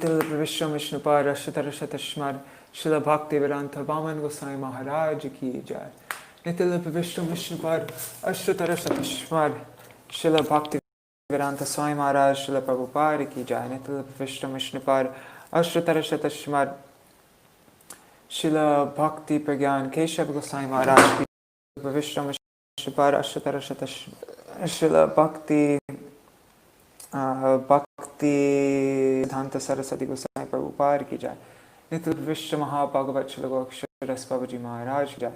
Nitil Vishnu Vishnupad Ashtarashatashmar Srila Bhaktivedanta Vaman Goswami Maharaj Ki Jai. Nitil Vishnu Vishnupad Ashtarashatashmar Srila Bhaktivedanta Swami Maharaj Srila Prabhupada Ki Jai. Nitil Vishnu Vishnupad Ashtarashatashmar Srila Bhakti Pragyan Keshav Goswami Maharaj Ki Jai. Vishnu Vishnupad Ashtarashatashmar Srila Bhakti Dhanta Saraswati Goswami Prabhupada Ki Jai. Nitil Vishnu Mahabhagavat Srila Goksharas Babaji Maharaj Ki Jai.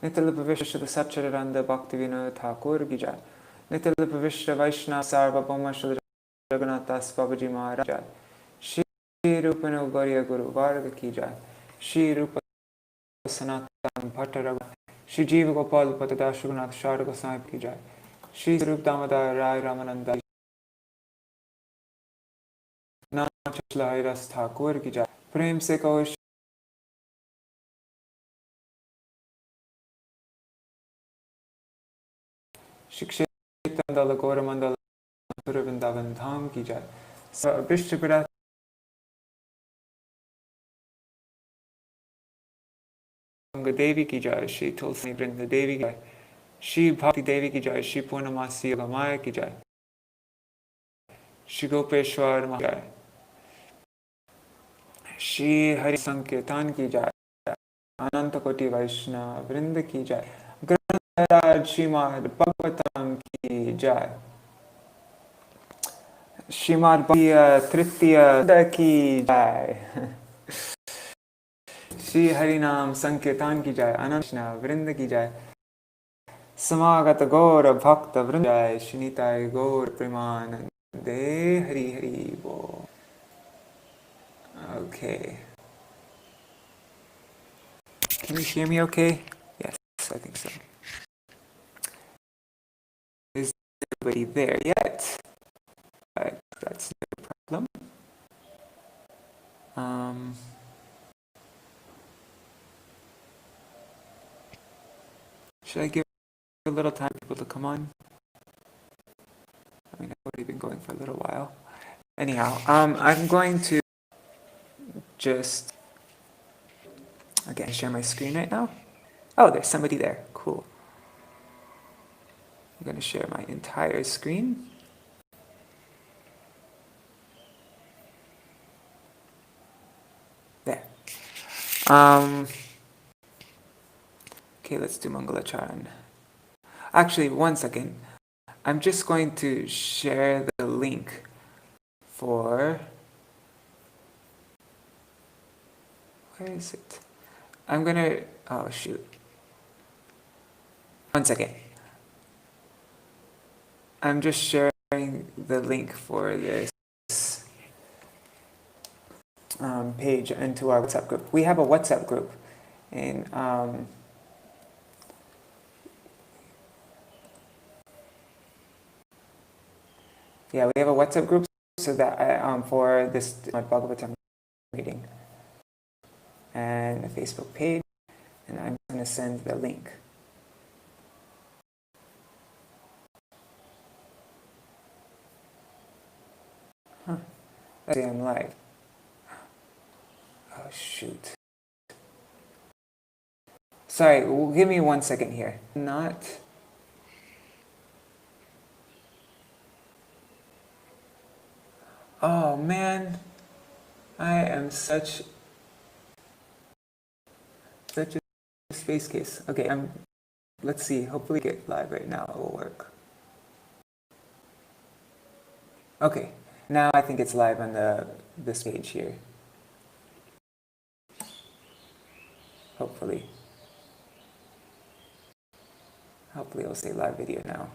Nitil Vishnu Satchidananda Bhakti Vinod Thakur Ki Jai. Nitil Vishnu Vaishnava Sarvabhauma Srila Jagannath Das Babaji Maharaj Ki Jai. Shri Rupanu Gauriya Guru Varga Ki Jai. Shri Rupa Sanatan Bhatta Raghu. Shri Jiva Gopal Patadash Raghunath Shara Goswami Ki Jai. Shri Rup Damodar Rai Ramananda Haridas Thakur Ki Jai. Prem se kaho Shikshetan Dala Gora Mandala Mathura Vrindavan Dham Ki Jai. Vishnupadat Devi Ki Jai. Shri Tulsi Vrinda Devi Ki Jai. Shri Bhakti Devi Ki Jai. Shri Purnamasi Yogamaya Ki Jai. Shri Gopeshwar Ki Jai. Shri Hari Sankirtan Ki Jai. Ananta Koti Vaishnava Vrinda Ki Jai. Grantaraj Śrīmad-Bhāgavatam Ki Jai. Śrīmad Tritiya Ki Jai. Shri Harinam Sankirtan Ki Jai. Ananta Vrinda Ki Jai. Samagata Gaura Bhakta Vrinda Jai. Shinitai Gaur Premanande Hari Hari Bo. Okay. Can you hear me okay? Yes, I think so. Is everybody there yet? That's no problem. Should I give a little time for people to come on? I mean, I've already been going for a little while. Anyhow, I'm going to just again share my screen right now. Oh, there's somebody there. Cool. I'm going to share my entire screen. There. Okay, let's do Mangalacharan. Actually, one second. I'm just going to share the link for... Where is it? I'm going to... Oh, shoot. One second. I'm just sharing the link for this page into our WhatsApp group. We have a WhatsApp group. And yeah, we have a WhatsApp group so that for this Bhagavatam reading. And a Facebook page. And I'm going to send the link. Let's see, I'm live. Oh, shoot. Sorry, give me 1 second here. Not... Oh, man. I am such a space case. Okay, let's see. Hopefully get live right now. It will work. Okay. Now I think it's live on this page here. Hopefully it'll say live video now.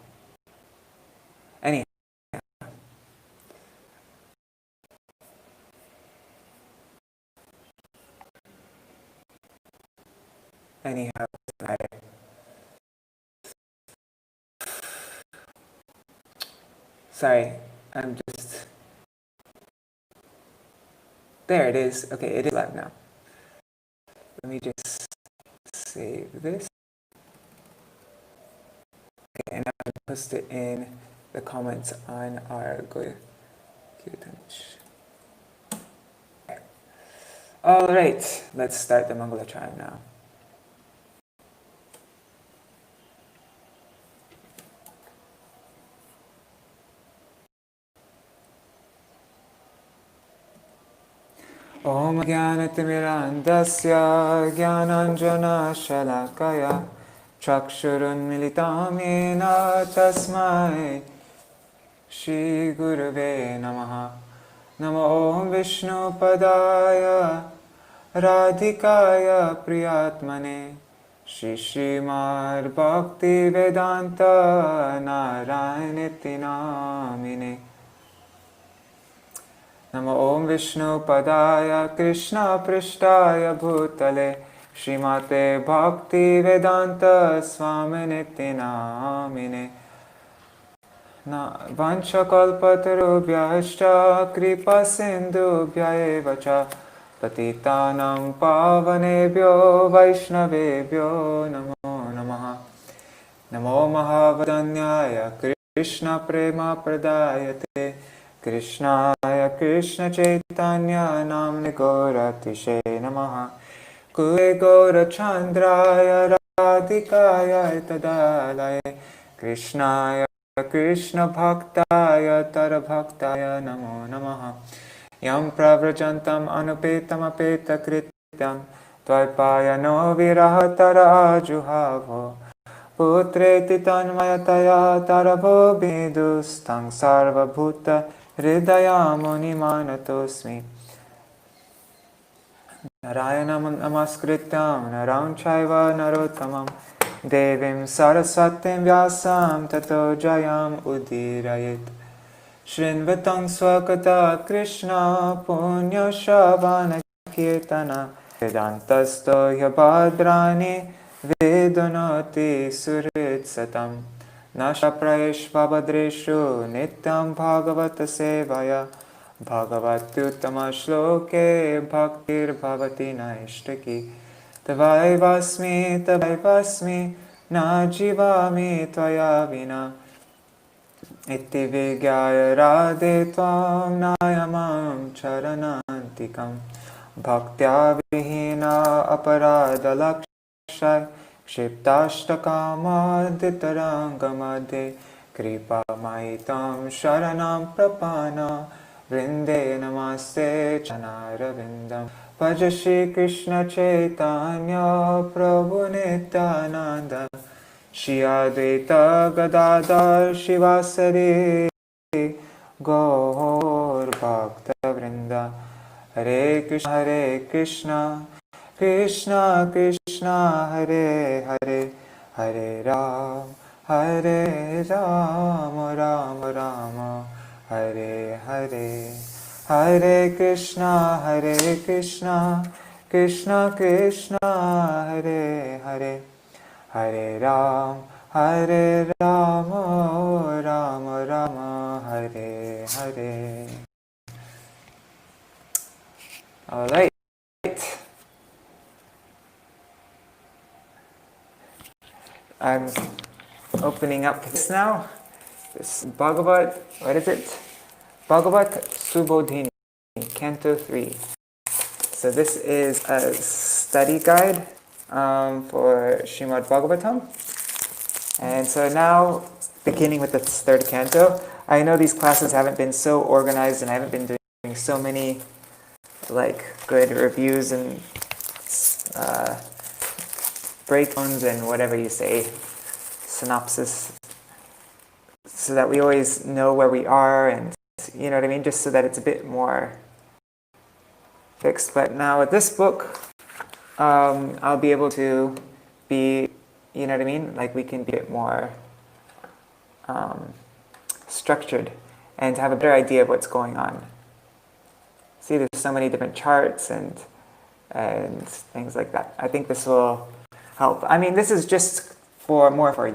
Anyhow, sorry, I'm just... There it is. Okay, it is live now. Let me just save this. Okay, and I'll post it in the comments on our Kirtanj. All right, let's start the Mangala chant now. Om Jnanatimirandasya Jnananjana Shalakaya Chakshurun Militam Yena Tasmai Shri Gurave Namaha. Namo Om Vishnu Padaya Radhikaya Priyatmane Shri Śrīmad-Bhāgavatam Vedanta Narayaniti Namine. Namo Om Vishnu Padaya Krishna Prishtaya Bhutale Srimate Bhakti Vedanta Swaminiti Namine. Vanchakalpatarubhyascha kripa sindhubhya eva cha patitanam pavanebhyo vaishnavebhyo namo namaha. Namo mahavadanyaya Krishna prema pradayate Krishnaya Krishna chaitanya namne gauratishe namaha. Kule gaura chandraya radhikaya tadalaye Krishnaya Krishna bhaktaya tara bhaktaya namo namaha. Yam pravrajantam anupetam apeta krityam dvaipayano virahatara ajuhavo putreti tanmayataya taravo bidustang sarva bhuta hridayamuni manatosmi. Narayanam namaskrityam naram chaiva narottamam Devim Saraswatim Vyasam Tato Jayam Udirayet. Shrinvatang Swakata Krishna Punya Shavana Kirtana Vedantasto Yabhadrani Vedunoti Surit Satam Nasha Prayesh Vabhadreshu Nityam Bhagavata Sevaya Bhagavatyuttama Shloke Bhaktir Bhavati Naishtaki Tavaivasmi, na jivami tvaya vina. Iti vigyaya radhe tvam nayamam charanantikam. Bhaktya vihina aparada lakshay kshiptashtakama ditarangamadhe. Kripa maitam sharanam prapana vrinde namaste chanaravindam. Bhaja Shri Krishna Chaitanya Prabhu Nityananda Shri Advaita Gadadhar Shivasari Gaur Bhakta Vrinda. Hare Krishna Krishna Krishna Hare Hare Hare Ram Ram Rama Hare Hare. Hare Krishna Krishna Krishna Hare Hare Hare Ram Ram Rama Hare Hare. All right. I'm opening up this now. This Bhagavat, what is it? Bhagavat Subodhini, Canto 3. So this is a study guide for Śrīmad-Bhāgavatam. And so now, beginning with the third canto, I know these classes haven't been so organized and I haven't been doing so many good reviews and breakdowns and whatever you say, synopsis, so that we always know where we are and you know what I mean, just so that it's a bit more fixed. But now with this book, I'll be able to be, you know what I mean, we can be a bit more structured and have a better idea of what's going on. See, there's so many different charts and things like that. I think this will help. I mean, this is just more for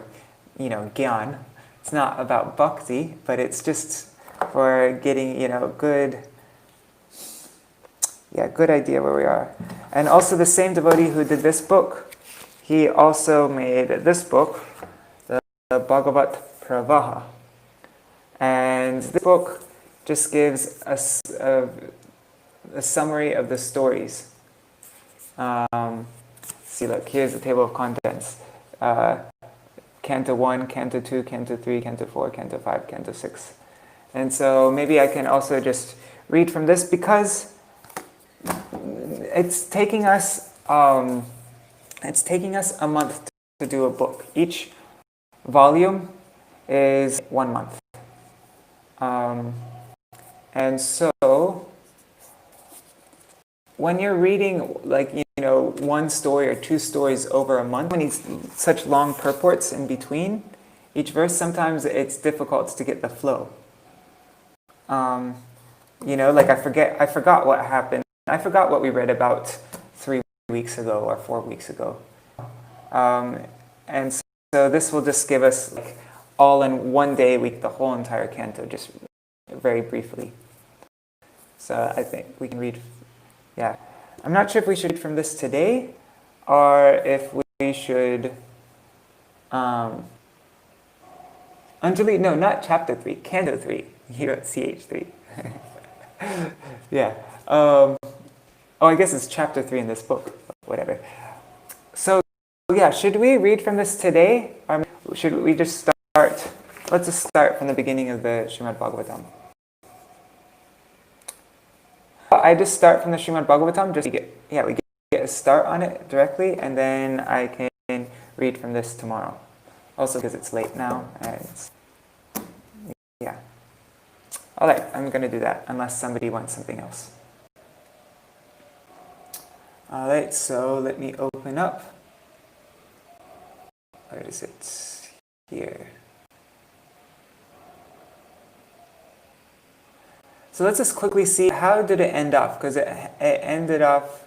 gyan. It's not about bhakti, but it's just for getting, good idea where we are. And also the same devotee who did this book, he also made this book, the Bhagavat Pravaha. And this book just gives us a summary of the stories See, look, here's the table of contents. Canto 1, Canto 2, Canto 3, Canto 4, Canto 5, Canto 6. And so maybe I can also just read from this because it's taking us a month to do a book. Each volume is 1 month. And so when you're reading, like, one story or two stories over a month, when it's such long purports in between each verse, sometimes it's difficult to get the flow. Like I forgot what happened. I forgot what we read about 3 weeks ago or 4 weeks ago. And so this will just give us, like, all in one day, the whole entire canto, just very briefly. So I think we can read, yeah. I'm not sure if we should read from this today, or if we should, Anjali, no, not chapter 3, canto 3, here at CH3. Yeah. I guess it's chapter 3 in this book, whatever. So, yeah, should we read from this today, or should we just start? Let's just start from the beginning of the Śrīmad-Bhāgavatam. I just start from the Śrīmad-Bhāgavatam, we get a start on it directly, and then I can read from this tomorrow. Also because it's late now, and yeah. Alright, I'm going to do that, unless somebody wants something else. Alright, so let me open up. Where is it? Here. So let's just quickly see, how did it end off? Because it ended off...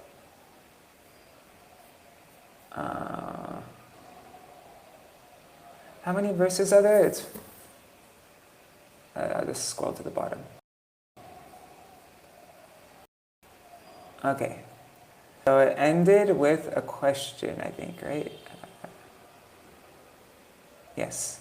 how many verses are there? I'll just scroll to the bottom. Okay. So it ended with a question, I think, right? Yes.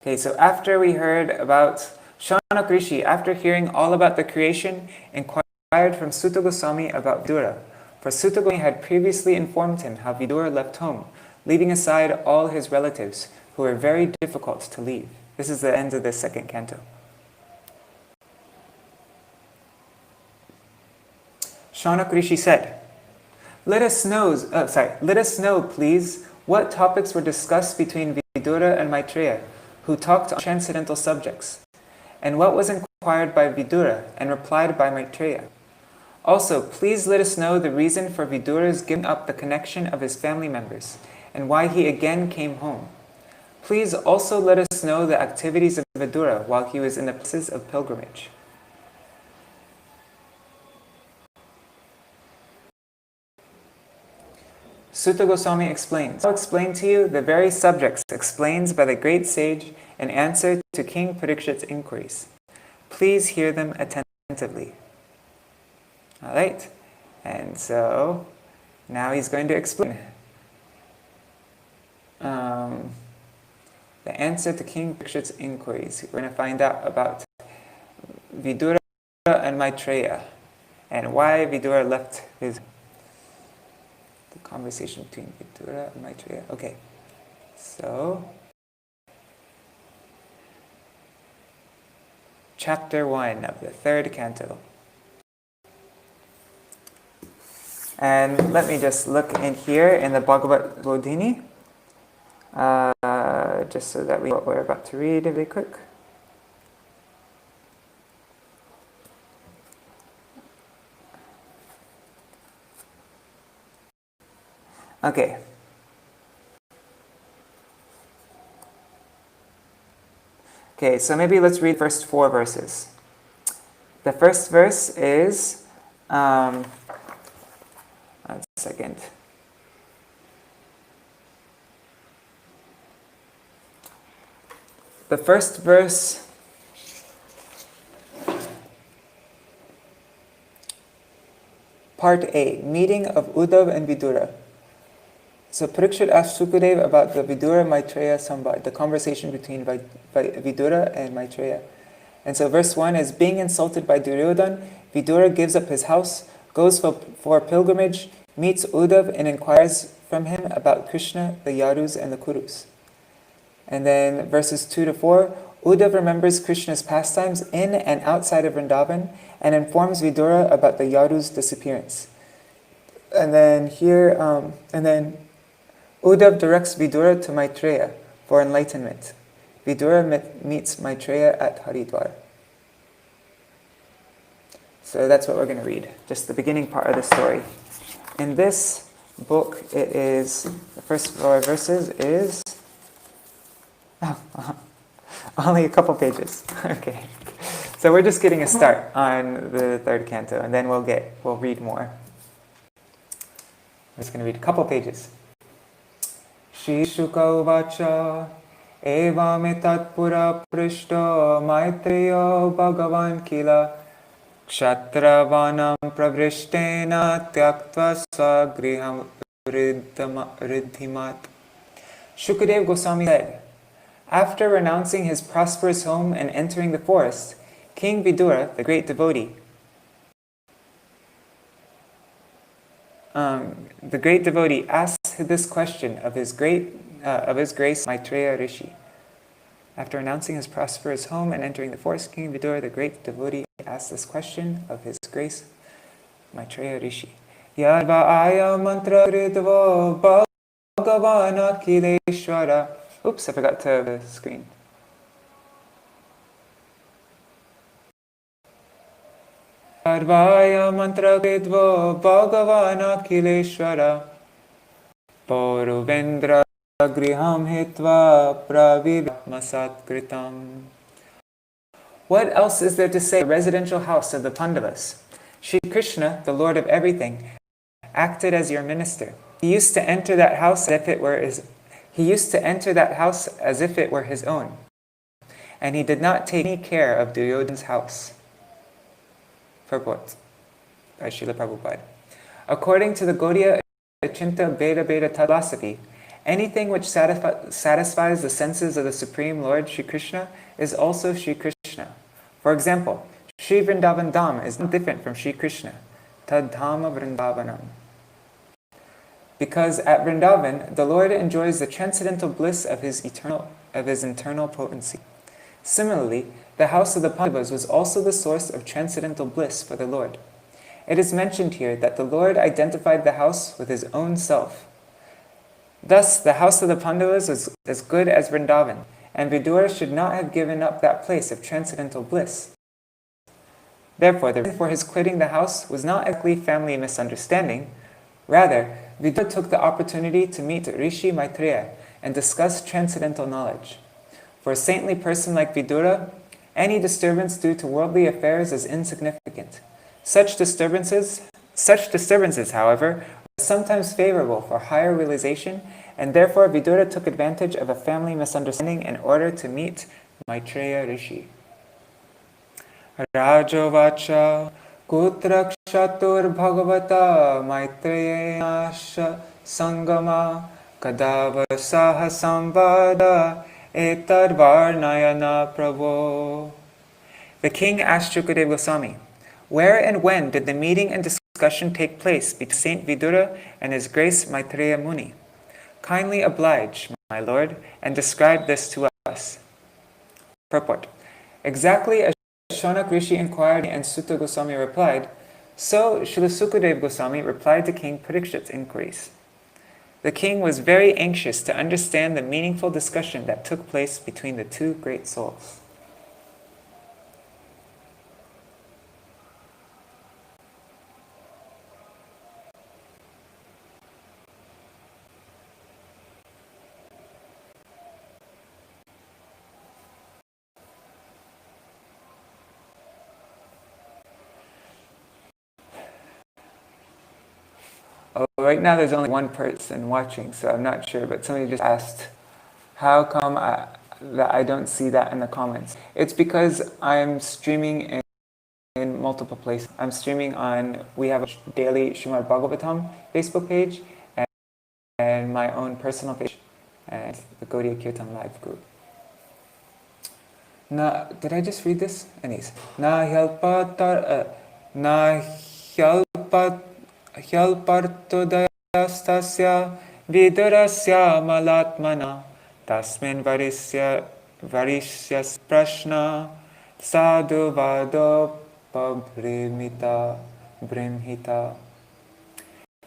Okay, so after we heard about Shanak Rishi, after hearing all about the creation, inquired from Sutta Goswami about Vidura. For Sutta Goswami had previously informed him how Vidura left home, leaving aside all his relatives, who were very difficult to leave. This is the end of the second canto. Shanak Rishi said, let us know, please, what topics were discussed between Vidura and Maitreya, who talked on transcendental subjects, and what was inquired by Vidura and replied by Maitreya. Also, please let us know the reason for Vidura's giving up the connection of his family members, and why he again came home. Please also let us know the activities of Vidura while he was in the places of pilgrimage. Sutta Goswami explains, I'll explain to you the very subjects explained by the great sage in answer to King Parikshit's inquiries. Please hear them attentively. Alright, and so now he's going to explain the answer to King Parikshit's inquiries. We're going to find out about Vidura and Maitreya, and why Vidura left his... The conversation between Vidura and Maitreya. Okay, so... Chapter 1 of the third canto. And let me just look in here in the Bhagavad Bodhini, just so that we know what we're about to read really quick. Okay. Okay, so maybe let's read the first 4 verses. The first verse is, one second. The first verse Part A, Meeting of Uddhav and Vidura. So Parikshit asked Sukadeva about the Vidura-Maitreya Samvad, the conversation between Vidura and Maitreya. And so verse 1 is, being insulted by Duryodhan, Vidura gives up his house, goes for pilgrimage, meets Uddhav and inquires from him about Krishna, the Yadus and the Kurus. And then verses 2 to 4, Uddhav remembers Krishna's pastimes in and outside of Vrindavan and informs Vidura about the Yadu's disappearance. And then here, Uddhav directs Vidura to Maitreya for enlightenment. Vidura meets Maitreya at Haridwar. So that's what we're going to read, just the beginning part of the story. In this book, it is, the first 4 verses is only a couple pages. Okay. So we're just getting a start on the 3rd canto, and then we'll read more. I'm just going to read a couple pages. Shri Shuka Uvacha Evam etat pura prishto Maitreyo Bhagavan Kila Kshatravanam pravrishtena Tyaktva Swagriham Riddhimat. Shukadev Goswami said, after renouncing his prosperous home and entering the forest, King Vidura, the great devotee, asked this question of his grace Maitreya Rishi. After renouncing his prosperous home and entering the forest, King Vidura, the great devotee, asked this question of his grace Maitreya Rishi. Yadva aya mantra ridvo bhagavana kileshwara. Oops, I forgot to the screen. Yadvaya mantra ridvo bhagavana kileshwara. Pauruvendra griham hitva pravivatmasat kritam. What else is there to say? The residential house of the Pandavas. Shri Krishna, the Lord of everything, acted as your minister. He used to enter that house as if it were his own. And he did not take any care of Duryodhana's house. Purport by Srila Prabhupada. According to the Gaudiya Achinta Beda Beda philosophy, anything which satisfies the senses of the Supreme Lord Shri Krishna is also Shri Krishna. For example, Shri Vrindavan Dham is not different from Shri Krishna. Tad Dhama Vrindavanam. Because at Vrindavan, the Lord enjoys the transcendental bliss of his internal potency. Similarly, the house of the Pandavas was also the source of transcendental bliss for the Lord. It is mentioned here that the Lord identified the house with his own self. Thus, the house of the Pandavas was as good as Vrindavan, and Vidura should not have given up that place of transcendental bliss. Therefore, the reason for his quitting the house was not exactly family misunderstanding. Rather, Vidura took the opportunity to meet Rishi Maitreya and discuss transcendental knowledge. For a saintly person like Vidura, any disturbance due to worldly affairs is insignificant. Such disturbances, however, are sometimes favorable for higher realization, and therefore Vidura took advantage of a family misunderstanding in order to meet Maitreya Rishi. Rajovacha Kutra Kshatur Bhagavata Maitreya Sangama Kadava Saha Samvada Etad Varnayana Prabho. The king asked Shukadev Goswami, where and when did the meeting and discussion take place between Saint Vidura and His Grace Maitreya Muni? Kindly oblige, my lord, and describe this to us. Purport. Exactly as Shonak Rishi inquired and Sutta Goswami replied, so Srila Sukadev Goswami replied to King Parikshit's inquiries. The king was very anxious to understand the meaningful discussion that took place between the two great souls. Oh, right now there's only one person watching, so I'm not sure, but somebody just asked, how come that I don't see that in the comments? It's because I'm streaming in multiple places. I'm streaming we have a daily Śrīmad-Bhāgavatam Facebook page, and my own personal page, and the Gaudiya Kirtan Live group. Did I just read this? Anyways. Na hyalpa hyalpartodayastasya vidurasya malatmana tasmin varishya prashna sadhu vado brimhita.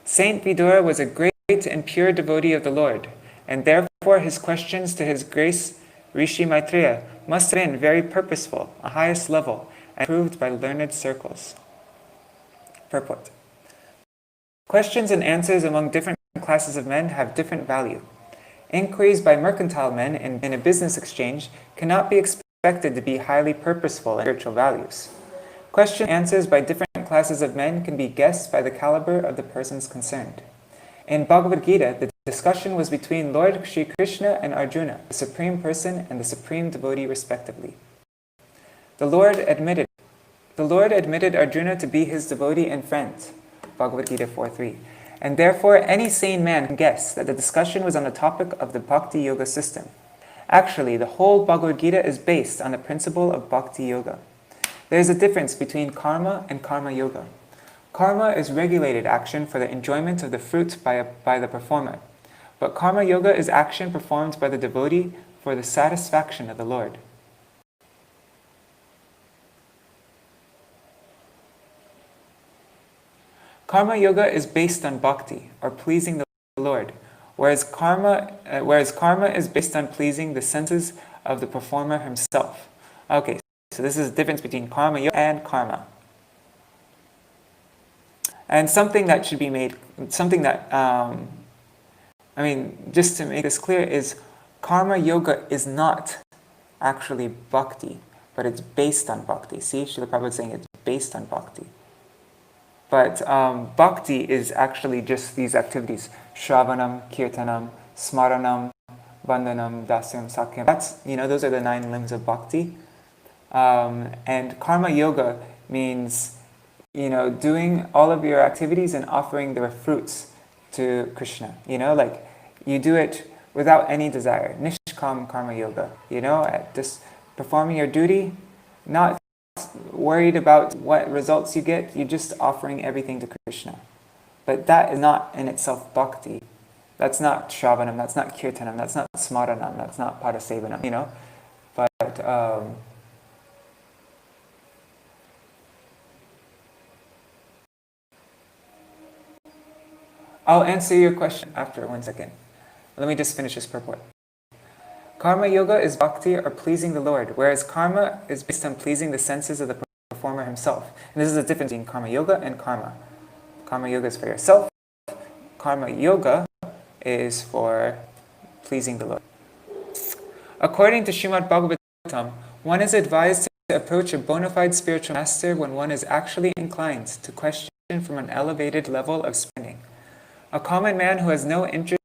Saint Vidura was a great and pure devotee of the Lord, and therefore his questions to His Grace Rishi Maitreya must have been very purposeful, a highest level, and approved by learned circles. Purport. Questions and answers among different classes of men have different value. Inquiries by mercantile men in a business exchange cannot be expected to be highly purposeful in spiritual values. Questions and answers by different classes of men can be guessed by the caliber of the persons concerned. In Bhagavad Gita, the discussion was between Lord Shri Krishna and Arjuna, the Supreme Person and the Supreme Devotee respectively. The Lord admitted Arjuna to be his devotee and friend, Bhagavad Gita 4.3, and therefore any sane man can guess that the discussion was on the topic of the Bhakti Yoga system. Actually, the whole Bhagavad Gita is based on the principle of Bhakti Yoga. There is a difference between karma and karma yoga. Karma is regulated action for the enjoyment of the fruit by the performer, but karma yoga is action performed by the devotee for the satisfaction of the Lord. Karma yoga is based on bhakti, or pleasing the Lord, whereas karma is based on pleasing the senses of the performer himself. Okay, so this is the difference between karma yoga and karma. And something that should be made, just to make this clear, is karma yoga is not actually bhakti, but it's based on bhakti. See, Srila Prabhupada is saying it's based on bhakti. But bhakti is actually just these activities: Shravanam, Kirtanam, Smaranam, Vandanam, Dasyam, Sakyam. Those are the 9 limbs of bhakti. And karma yoga means, doing all of your activities and offering their fruits to Krishna. Like you do it without any desire. Nishkam karma yoga. Just performing your duty, not worried about what results you get, you're just offering everything to Krishna. But that is not in itself bhakti. That's not Shravanam, that's not Kirtanam, that's not Smaranam, that's not Padasevanam, But I'll answer your question after 1 second. Let me just finish this purport. Karma yoga is bhakti, or pleasing the Lord, whereas karma is based on pleasing the senses of the performer himself. And this is the difference between karma yoga and karma. Karma yoga is for yourself. Karma yoga is for pleasing the Lord. According to Śrīmad-Bhāgavatam, one is advised to approach a bona fide spiritual master when one is actually inclined to question from an elevated level of spending. A common man who has no interest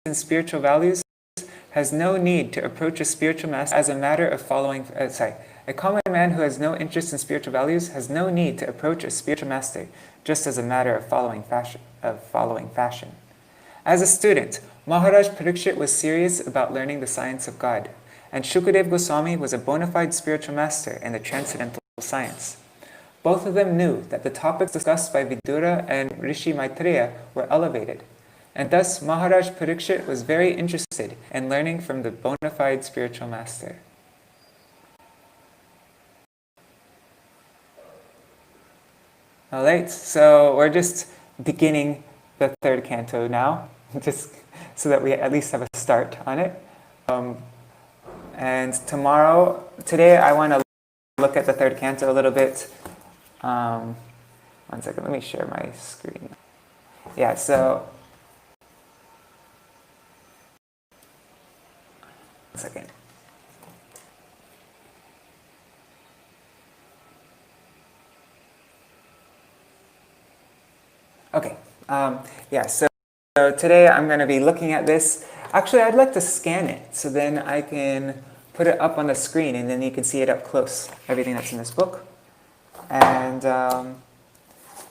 in spiritual values has no need to approach a spiritual master as a matter of following. A common man who has no interest in spiritual values has no need to approach a spiritual master just as a matter of following fashion. As a student, Maharaj Parikshit was serious about learning the science of God, and Shukadev Goswami was a bona fide spiritual master in the transcendental science. Both of them knew that the topics discussed by Vidura and Rishi Maitreya were elevated, and thus Maharaj Parikshit was very interested in learning from the bona fide spiritual master. Alright, so we're just beginning the 3rd canto now, just so that we at least have a start on it. And today I want to look at the 3rd canto a little bit. 1 second, let me share my screen. Yeah, so 1 second. Okay, so today I'm going to be looking at this. Actually, I'd like to scan it, so then I can put it up on the screen, and then you can see it up close, everything that's in this book. And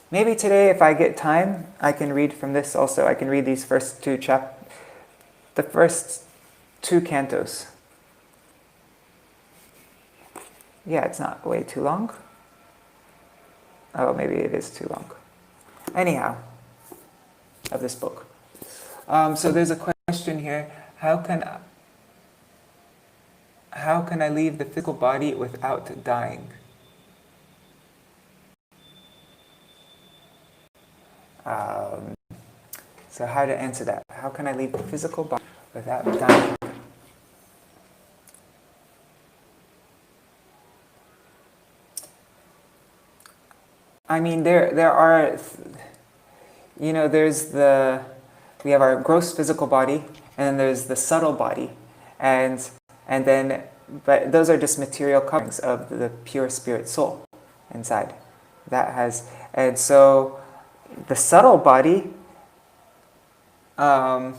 maybe today, if I get time, I can read from this also. I can read these first the first 2 cantos. Yeah, it's not way too long. Oh, maybe it is too long. Anyhow, of this book. So there's a question here. How can I leave the physical body without dying? So how to answer that? How can I leave the physical body without dying? I mean, there are, we have our gross physical body, and then there's the subtle body, and then, but those are just material coverings of the pure spirit soul inside. And so the subtle body, so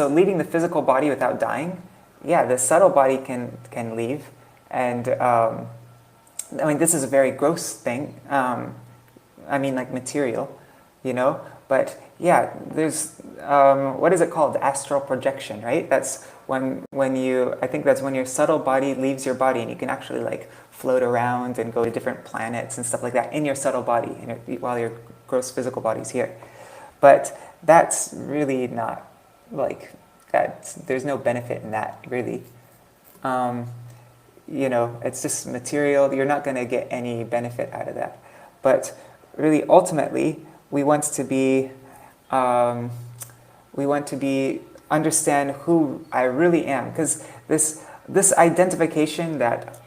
leaving the physical body without dying, yeah, the subtle body can leave, and I mean, this is a very gross thing. Like material, But yeah, there's what is it called? Astral projection, right? That's when I think that's when your subtle body leaves your body, and you can actually like float around and go to different planets and stuff like that in your subtle body, while your gross physical body's here. But that's really not like that. There's no benefit in that, really. It's just material. You're not going to get any benefit out of that. But really, ultimately, we want to understand who I really am. Because this identification that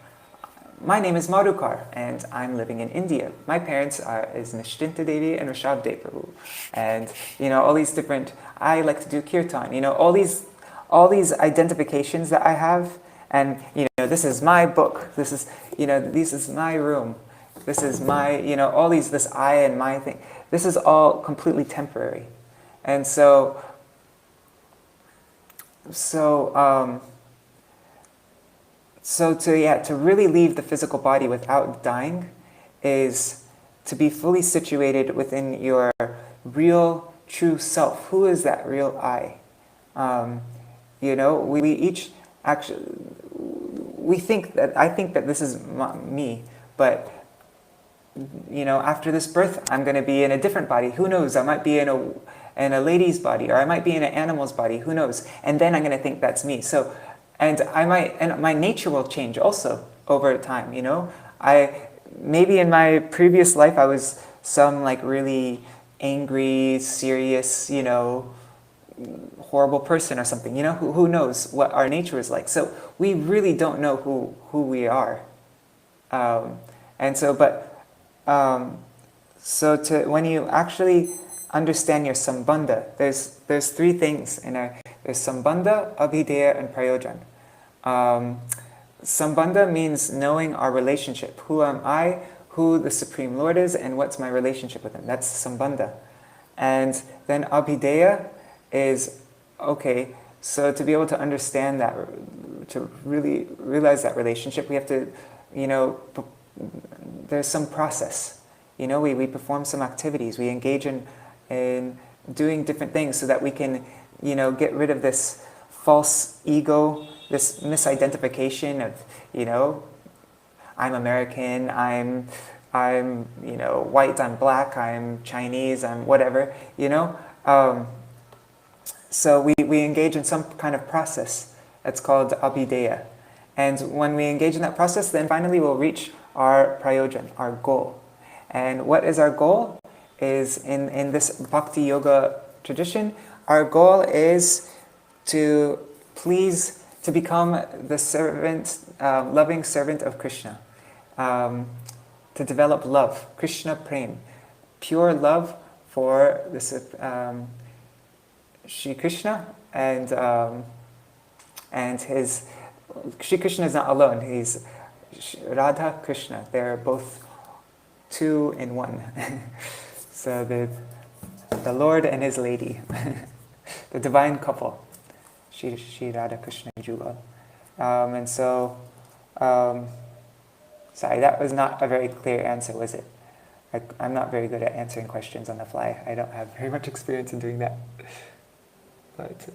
my name is Madhukar and I'm living in India. My parents is Nishtinta Devi and Rishabh Prabhu. And, all these different, I like to do kirtan. All these identifications that I have. And, this is my book, this is my room, this is my, this I and my thing. This is all completely temporary. And so to really leave the physical body without dying is to be fully situated within your real, true self. Who is that real I? We each actually, I think that this is me, but after this birth, I'm going to be in a different body. Who knows? I might be in a lady's body, or I might be in an animal's body. Who knows? And then I'm going to think that's me. So, and my nature will change also over time. Maybe in my previous life I was some like really angry, serious, horrible person or something, who knows what our nature is like. So we really don't know who we are. When you actually understand your sambandha, there's three things there's sambandha, abhideya, and prayojan. Sambandha means knowing our relationship. Who am I, who the Supreme Lord is, and what's my relationship with Him. That's sambandha. And then abhideya is, okay, so to be able to understand that, to really realize that relationship, we have to, there's some process. We perform some activities. We engage in doing different things so that we can, get rid of this false ego, this misidentification of, I'm American, I'm white, I'm black, I'm Chinese, I'm whatever, So we engage in some kind of process that's called abhideya. And when we engage in that process, then finally we'll reach our prayojan, our goal. And what is our goal? Is in this bhakti yoga tradition, our goal is to become the servant, loving servant of Krishna. To develop love, Krishna prem, pure love for this Shri Krishna and his Shri Krishna is not alone. He's Radha Krishna. They're both two in one. So the Lord and his lady, the divine couple, Shri Radha Krishna Jugal. Sorry, that was not a very clear answer, was it? I'm not very good at answering questions on the fly. I don't have very much experience in doing that. But,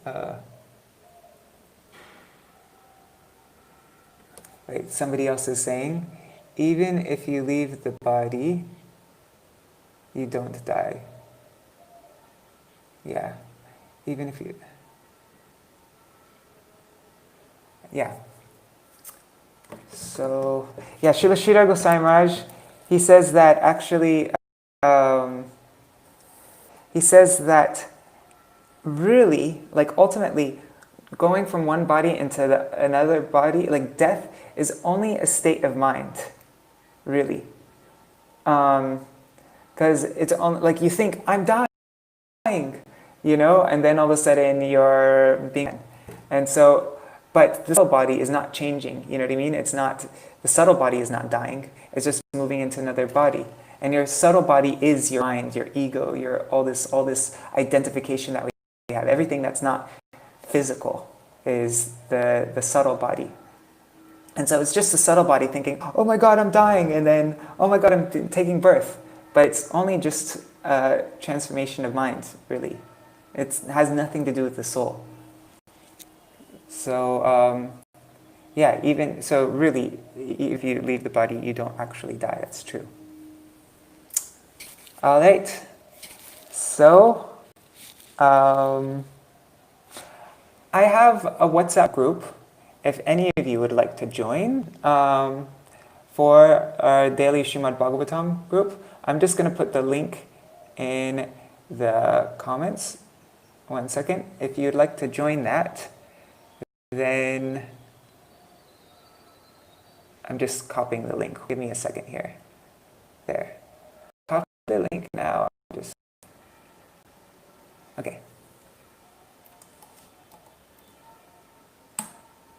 wait, somebody else is saying, even if you leave the body, you don't die. Yeah. Even if you... Yeah. So, yeah, Srila Sridhar Goswami Maharaj, he says that actually, he says that really, like ultimately, going from one body into another body, like death is only a state of mind, really. Because it's only, like you think, I'm dying, you know, and then all of a sudden you're being, and so, but the subtle body is not changing, you know what I mean? It's not, the subtle body is not dying, it's just moving into another body. And your subtle body is your mind, your ego, your all this identification that we have. Everything that's not physical is the subtle body. And so it's just the subtle body thinking, oh my God, I'm dying, and then, oh my God, I'm taking birth. But it's only just a transformation of mind, really. It has nothing to do with the soul. So, yeah, even, so really, if you leave the body, you don't actually die, that's true. All right, so, I have a WhatsApp group, if any of you would like to join, for our daily Śrīmad-Bhāgavatam group. I'm just going to put the link in the comments. 1 second. If you'd like to join that, then I'm just copying the link. Give me a second here. There. Copy the link now. Okay.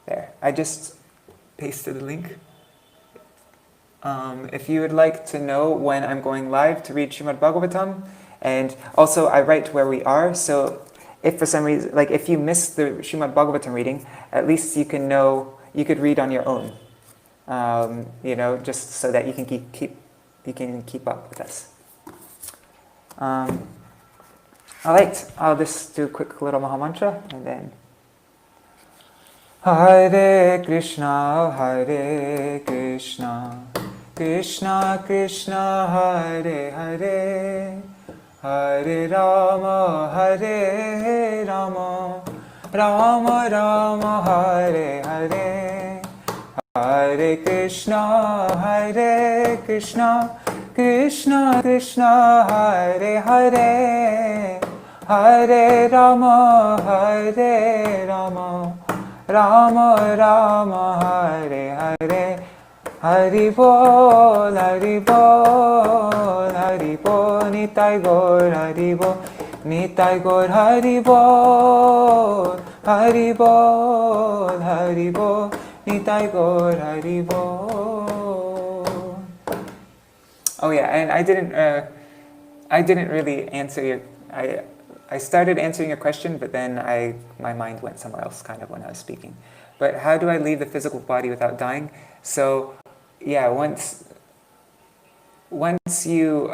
There. I just pasted the link. If you would like to know when I'm going live to read Śrīmad-Bhāgavatam, and also I write where we are, so if for some reason, like if you missed the Śrīmad-Bhāgavatam reading, at least you can know, you could read on your own, you know, just so that you can keep up with us. All right, I'll just do a quick little Maha Mantra, and then Hare Krishna, Krishna Krishna, Hare Hare, Hare Rama, Rama Rama, Hare Hare, Hare Krishna, Krishna Krishna, Hare Hare, Hare Rama, Rama Rama, Hare Hare. Hari Bol, Hari Bol, Hari Bol, Nitai Gaur, Hari Bol, Nitai Gaur, Hari Bol, Hari Bol, Hari Bol, Nitai Gaur, Hari Bol. Oh yeah, and I didn't really answer your, I started answering your question, but then my mind went somewhere else kind of when I was speaking. But how do I leave the physical body without dying? So, yeah, once you,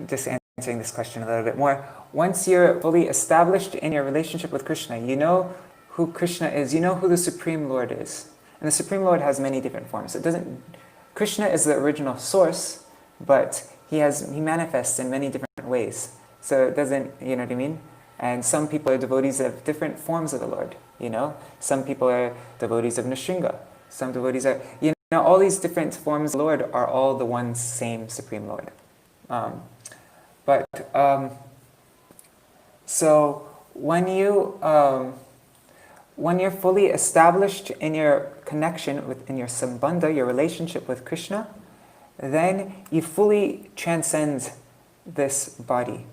just answering this question a little bit more, once you're fully established in your relationship with Krishna, you know who Krishna is, you know who the Supreme Lord is. And the Supreme Lord has many different forms. Krishna is the original source, but he manifests in many different ways. So it doesn't, you know what I mean? And some people are devotees of different forms of the Lord, you know? Some people are devotees of Nrsimha. Some devotees are, you know, all these different forms of the Lord are all the one same Supreme Lord. So when you're fully established in your connection in your sambandha, your relationship with Krishna, then you fully transcend this body.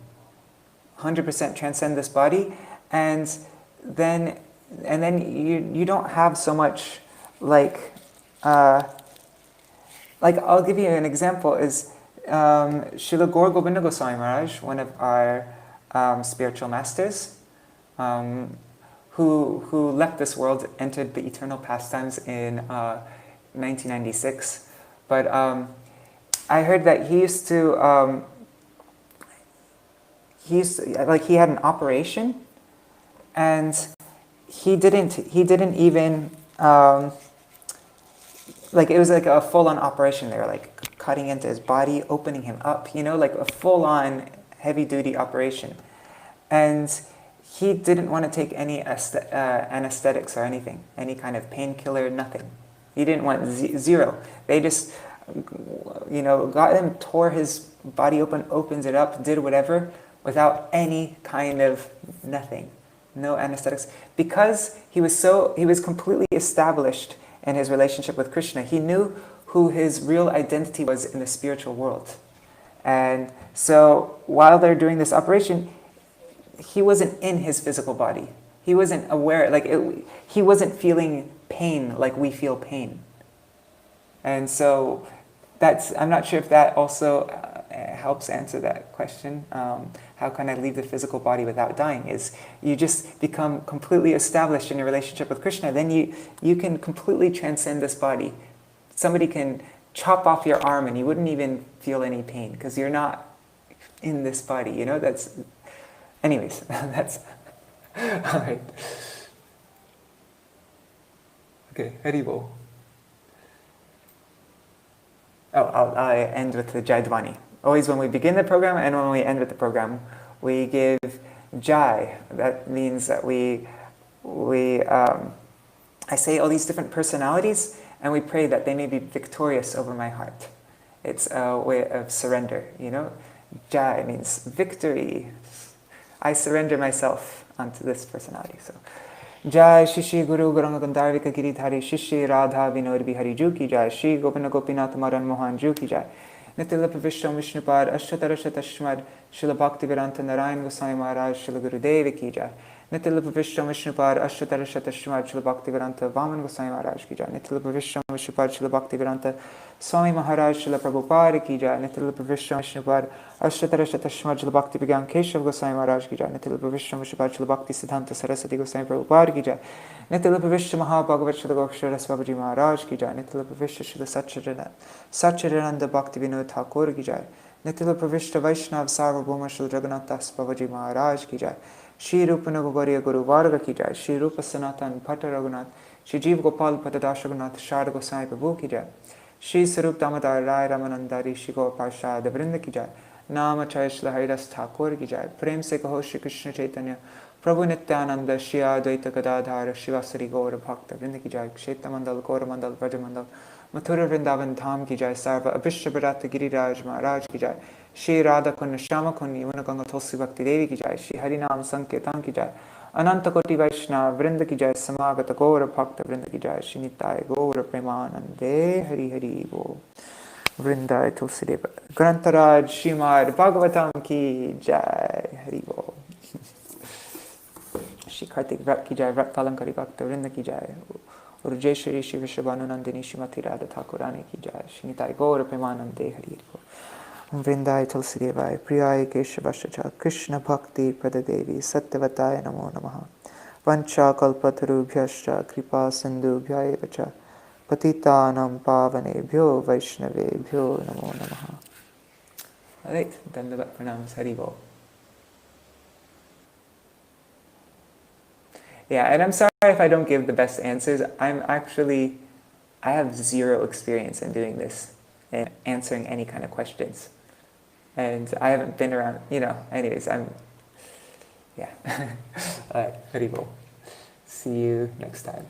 100% transcend this body, and then you don't have so much like I'll give you an example is Srila Gaur Govinda Goswami Maharaj, one of our spiritual masters, who left this world, entered the eternal pastimes in 1996. But I heard that he had an operation, and he didn't even, it was like a full-on operation. They were like cutting into his body, opening him up, like a full-on heavy-duty operation. And he didn't want to take any anesthetics or anything, any kind of painkiller, nothing. He didn't want zero. They just, got him, tore his body open, opens it up, did whatever, without any kind of nothing. No anesthetics. Because he was completely established in his relationship with Krishna. He knew who his real identity was in the spiritual world. And so while they're doing this operation, he wasn't in his physical body. He wasn't aware, he wasn't feeling pain like we feel pain. And so I'm not sure if that also helps answer that question. How can I leave the physical body without dying? Is you just become completely established in your relationship with Krishna. Then you can completely transcend this body. Somebody can chop off your arm and you wouldn't even feel any pain because you're not in this body. Anyways, that's all right. Okay, Haribol. I end with the Jaidwani. Always when we begin the program and when we end with the program, we give Jai. That means that I say all these different personalities and we pray that they may be victorious over my heart. It's a way of surrender, Jai means victory. I surrender myself onto this personality. So, Jai Shishi Guru Gauranga Gandharvika Giridhari Shishi Radha Vinod Bihari Ju Ki Jai Shri Gopina Gopinath Madan Mohan Ju Ki Jai Nitila Vishnu Vishnupad Ashtatara Shatashmad Srila Bhakti Vedanta Narayan Goswami Maharaj Srila Gurudev Ki Jai Nitila Vishnu Vishnupad Ashtatara Shatashmad Srila Bhakti Vedanta Vaman Goswami Maharaj Ki Jai Nitila Vishnu Vishnupad Srila Bhakti Vedanta Swami Maharaj Srila Prabhupada Ki Jai Nitila Vishnu Vishnupad Ashtatara Shatashmad Srila Bhakti Vigyan Keshav Goswami Maharaj Ki Jai Nitila Vishnu Vishnupad Srila Bhakti Siddhanta Saraswati Goswami Prabhupada Ki Jai Nitila Śrīmad-Bhāgavatam Srila Gokshara Maharaj Ki Jai Nitila Srila Satchidananda Bhakti Vinod Thakur Ki Jai Nitila Vaishnav Sarvabhauma Srila Jagannath Das Babaji Maharaj Ki Jai Shri Rupa Nagogariya Guru Varga Ki Jai Shri Rupa Sanatan Bhatta Raghunath Shri Jeev Gopal Patadash Raghunath Sharda Goswami Prabhu Ki Jai Shri Sarup Damodar Rai Ramanandari Shri Gopal Vrinda Ki Jai Namacharya Srila Haridas Thakur Ki Jai Prem Se Kaho Shri Krishna Chaitanya Prabhu Nityananda Shri Advaita Gadadhara Shivasari Gaura Bhakta Vrinda Ki Jai Kshetra Mandal Gaura Mandal Vraja Mandal Mathura Vrindavan Dham Ki Jai Sarva Abhishya Bharata Giriraj Maharaj Ki Jai Shri Radha Kunna Shama Kunni Yamuna Ganga Tulsi Bhakti Devi Ki Jai Shri Harinam Sankirtan Ki Jai Ananta Koti Vaishnava Vrinda Ki Jai Samagata Gaura Bhakta Vrinda Ki Jai Shri Nitai Gaura Premanande Hari Hari Bo Vrindai Tulsi Deva Grantaraj Śrīmad-Bhāgavatam Ki Jai Hari Bo Shri Kartik Vrat Ki Jai Vrat Palankari Bhakta Vrinda Ki Jai Urjeshwari Shri Vishabhanu Nandini Shrimati Radha Thakurani Ki Jai Shri Nitai Gaura Premanande Hari Bo Vrindai Tulsi Devai Priyai Keshavashacha Krishna Bhakti Pradadevi Satyavataya Namo Namaha Vancha Kalpatarubhyascha Kripa Sindhubhya Evacha Patitanam Pavanebhyo Vaishnavebhyo Namo Namaha. Alright, Dandavat Pranams Haribol. Yeah, and I'm sorry if I don't give the best answers. I have zero experience in doing this and answering any kind of questions. And I haven't been around, anyways, yeah. Alright, Haribol. See you next time.